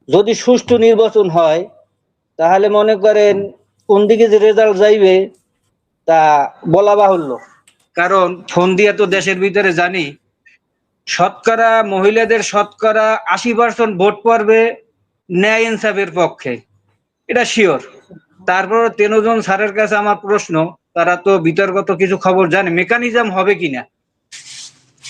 যদি সুষ্ঠু নির্বাচন হয় তাহলে মনে করেন কোন দিকে যে রেজাল্ট যাইবে তা বলা বাহুল্য। কারণ ফোন দিয়ে তো দেশের ভিতরে জানি শতকরা মহিলাদের শতকরা 80% ভোট পড়বে ন্যায় ইনসাফের পক্ষে, এটা শিওর। তারপর তেনজন স্যারের কাছে আমার প্রশ্ন, তারা তো বিতর্কত কিছু খবর জানে, মেকানিজম হবে কিনা,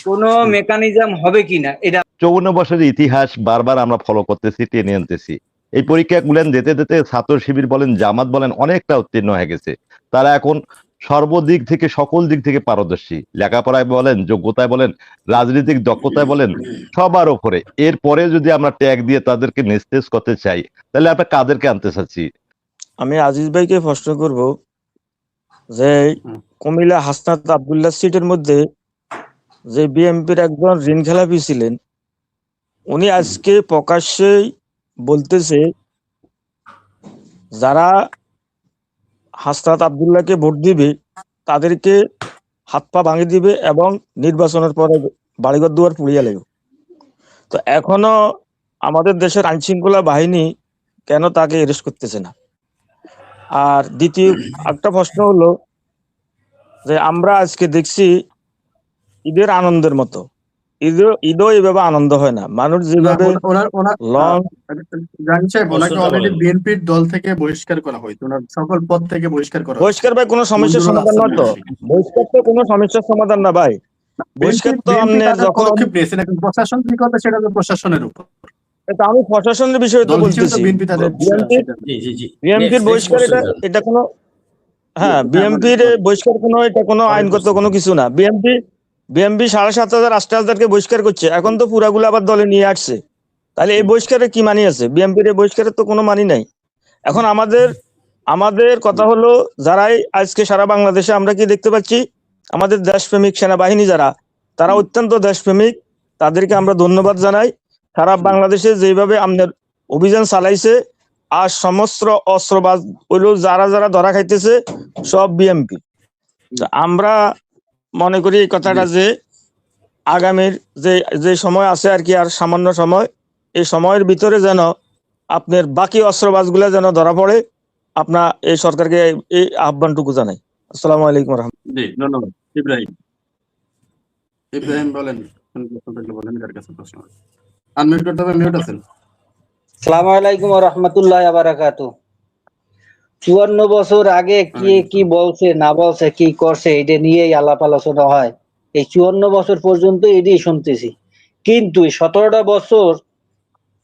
কোনো মেকানিজম হবে কিনা এটা। 54 বছরের ইতিহাস বারবার আমরা ফলো করতেছি, টেনে আনতেছি। এই পরীক্ষাগুলো দিতে দিতে ছাত্র শিবির বলেন, জামাত বলেন, অনেকটা উত্তীর্ণ হয়ে গেছে। তারা এখন সর্বদিক থেকে, সকল দিক থেকে পারদর্শী। লেখাপড়ায় বলেন, যোগ্যতায় বলেন, রাজনৈতিক দক্ষতায় বলেন, সবার উপরে। এরপরে যদি আমরা ট্যাগ দিয়ে তাদেরকে নিস্তেজ করতে চাই, তাহলে আমরা কাদেরকে আনতে চাচ্ছি? আমি আজিজ ভাইকে প্রশ্ন করব যে কুমিল্লা হাসনাত আব্দুল্লাহ সিটের মধ্যে যে বিএনপির একজন ঋণ খেলাপি ছিলেন, উনি আজকে প্রকাশ্যেই বলতেছে যারা হাসনাত আব্দুল্লাহকে ভোট দিবে তাদেরকে হাত পা ভাঙিয়ে দিবে এবং নির্বাচনের পরে বাড়িঘর দুয়ার পুড়িয়ে লাগবে। তো এখনো আমাদের দেশের আইন শৃঙ্খলা বাহিনী কেন তাকে অ্যারেস্ট করতেছে না? আর দ্বিতীয় একটা প্রশ্ন হলো যে আমরা আজকে দেখছি ঈদের আনন্দের মতো, ঈদও এইভাবে আনন্দ হয় না। মানুষ যেভাবে লং বিএনপির দল থেকে বহিষ্কার করা হয়েছে, ওনার সকল পদ থেকে বহিষ্কার করা হয়েছে। বহিষ্কার ভাই কোনো সমস্যার সমাধান নয় তো, বহিষ্কার তো কোনো সমস্যার সমাধান না ভাই। বহিষ্কার তো আপনার যখন প্রশাসন কি করবে সেটা তো প্রশাসনের উপর। এটা আমি প্রশাসনের বিষয়ে তো বলতেছি। বিএনপির বহিষ্কার এটা কোনো, হ্যাঁ বিএনপির বহিষ্কার কোনো, এটা কোনো আইনগত কোনো কিছু না। বিএনপি 7,500 8,000কে বহিষ্কার করছে, এখন তো পুরাগুলো আবার দলে নিয়ে আসছে। তাহলে এই বহিষ্কারের কি মানি আছে? বিএনপির এই বহিষ্কারের তো কোনো মানি নাই। এখন আমাদের কথা হলো, যারাই আজকে সারা বাংলাদেশে আমরা কি দেখতে পাচ্ছি, আমাদের দেশপ্রেমিক সেনাবাহিনী যারা, তারা অত্যন্ত দেশপ্রেমিক, তাদেরকে আমরা ধন্যবাদ জানাই। সারা বাংলাদেশে যেভাবে আমাদের অভিযান চালাইছে, আর সমস্ত অস্ত্রবাজ হইলো যারা যারা ধরা খাইতেছে সব বিএনপি। আমরা মনে করি এই কথাটা যে আগামীর যে সময় আছে আর কি, আর সামান্য সময়, এই সময়ের ভিতরে যেন আপনার বাকি অস্ত্রবাজগুলা যেন ধরা পড়ে, আপনার এই সরকারকে এই আহ্বানটুকু জানাই। আসসালামু আলাইকুম রহমতুল্লাহ। ধন্যবাদ। ইব্রাহিম বলেন, কার কাছে প্রশ্ন? আনমিউট করতে হবে, মিউট আছেন। আসসালামু আলাইকুম ওয়া রাহমাতুল্লাহি ওয়া বারাকাতুহু। 54 বছর আগে কি বলছে না বলছে, কি করছে, এটা নিয়েই আলাপ আলোচনা হয়। এই 54 বছর পর্যন্ত এটাই শুনতেছি। কিন্তু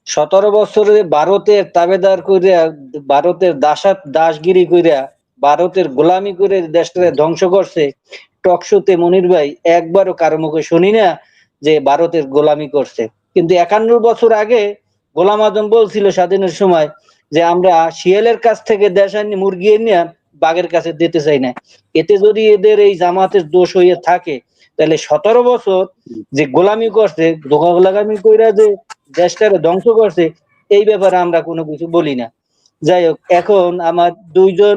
17 বছরে ভারতের তাবেদার কইরা, ভারতের দাসগিরি কইরা, ভারতের গোলামি করে দেশটাকে ধ্বংস করছে। টকশোতে মনির ভাই একবারও কারো মুখে শুনি না যে ভারতের গোলামি করছে। কিন্তু 51 বছর আগে গোলাম আজম বলছিল স্বাধীনের সময় যে আমরা শিয়ালের কাছ থেকে দেশ আনি, মুরগি এনে বাঘের কাছে দিতে চাই না। এতে যদি এদের এই জামাতের দোষ হয়ে থাকে, তাহলে 17 বছর যে গোলামি করছে, গোলামি কইরা যে দেশটাকে ধ্বংস করছে, এই ব্যাপারে আমরা কোনো কিছু বলি না। যাই হোক, এখন আমার 2জন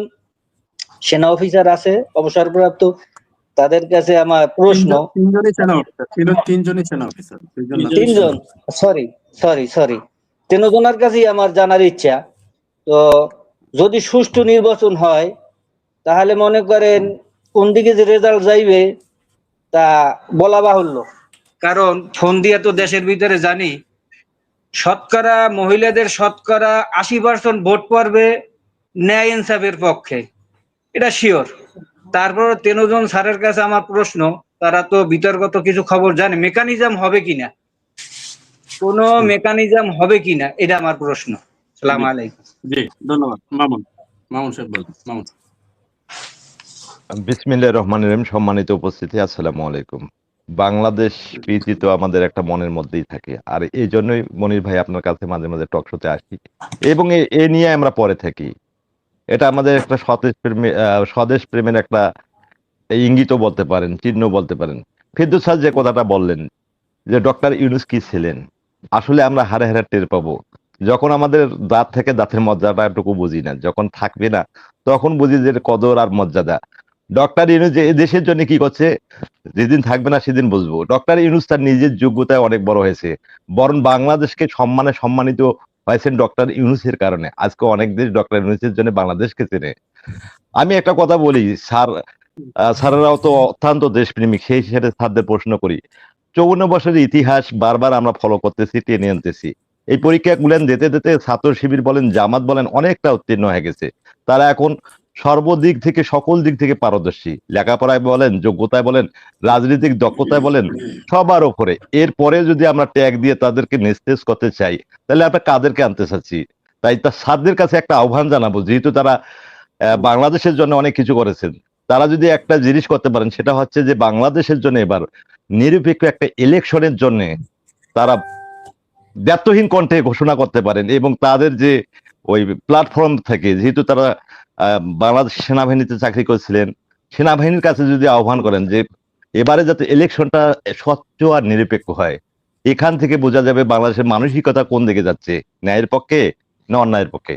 সেনা অফিসার আছে অবসরপ্রাপ্ত, তাদের কাছে আমার প্রশ্ন। তিনজন, সরি, 3 জনের কাছেই আমার জানার ইচ্ছা। তো যদি সুষ্ঠু নির্বাচন হয় তাহলে মনে করেন কোন দিকে যে রেজাল্ট যাইবে তা বলা বাহুল্য। কারণ ফোন দিয়ে তো দেশের ভিতরে জানি শতকরা মহিলাদের শতকরা 80% ভোট পড়বে ন্যায় ইনসাফের পক্ষে, এটা শিওর। তারপর 3 স্যারের কাছে আমার প্রশ্ন, তারা তো বিতর্কত কিছু খবর জানে, মেকানিজম হবে কিনা, কোনো মেকানিজম হবে কিনা, এটা আমার প্রশ্ন। আসসালামু আলাইকুম। জি ধন্যবাদ। মামুন সাহেব বলেন। মামুন। বিসমিল্লাহির রহমানির রহিম। সম্মানিত উপস্থিতি, আসসালামু আলাইকুম। বাংলাদেশ প্রীতি তো আমাদের একটা মনের মধ্যেই থাকে, আর এই জন্যই মনির ভাই আপনার কাছে মাঝে মাঝে টক শোতে আসি এবং এ নিয়ে আমরা পরে থাকি। এটা আমাদের একটা স্বদেশ প্রেমের একটা ইঙ্গিতও বলতে পারেন, চিহ্ন বলতে পারেন। ফিরদৌস স্যার যে কথাটা বললেন যে ডক্টর ইউনূস কি ছিলেন, আসলে আমরা হারে হারে টের পাবো যখন আমাদের দাঁত থেকে দাঁতের মর্যাদাটুকু বুঝি না, যখন থাকবে না তখন বুঝি যে কদর আর মর্যাদা। ডক্টর ইউনূস যে দেশের জন্য কি করছে, যেদিন থাকবে না সেদিন বুঝবো। ডক্টর ইউনূস তার নিজের যোগ্যতায় অনেক বড় হয়েছে, বরং বাংলাদেশকে সম্মানিত হয়েছেন ডক্টর ইউনূসের কারণে। আজকে অনেক দেশ ডক্টর ইউনূসের জন্য বাংলাদেশকে চেনে। আমি একটা কথা বলি, স্যারেরাও তো অত্যন্ত দেশপ্রেমিক, সেই হিসেবে স্যারদের প্রশ্ন করি। 54 বছরের ইতিহাস বারবার আমরা ফলো করতেছি, টেনে আনতেছি। এই পরীক্ষাগুলো দিতে দিতে ছাত্র শিবির বলেন, জামাত বলেন, অনেকটা উত্তীর্ণ হয়ে গেছে। তারা এখন সর্বদিক থেকে, সকল দিক থেকে পারদর্শী। লেখাপড়ায় বলেন, যোগ্যতায় বলেন, রাজনৈতিক দক্ষতায় বলেন, সবার উপরে। এরপরে যদি আমরা ট্যাগ দিয়ে তাদেরকে নিস্তেজ করতে চাই, তাহলে আমরা কাদেরকে আনতে চাচ্ছি? তাই স্যারদের কাছে একটা আহ্বান জানাবো, যেহেতু তারা বাংলাদেশের জন্য অনেক কিছু করেছেন, তারা যদি একটা জিনিস করতে পারেন, সেটা হচ্ছে যে বাংলাদেশের জন্য এবার নিরপেক্ষ একটা ইলেকশনের জন্য তারা ব্যর্থহীন কণ্ঠে ঘোষণা করতে পারেন, এবং তাদের যে ওই প্ল্যাটফর্ম থেকে, যেহেতু তারা বাংলাদেশ সেনাবাহিনীতে চাকরি করেছিলেন, সেনাবাহিনীর কাছে যদি আহ্বান করেন যে এবারে যাতে ইলেকশনটা স্বচ্ছ আর নিরপেক্ষ হয়, এখান থেকে বোঝা যাবে বাংলাদেশের মানসিকতা কোন দিকে যাচ্ছে, ন্যায়ের পক্ষে না অন্যায়ের পক্ষে।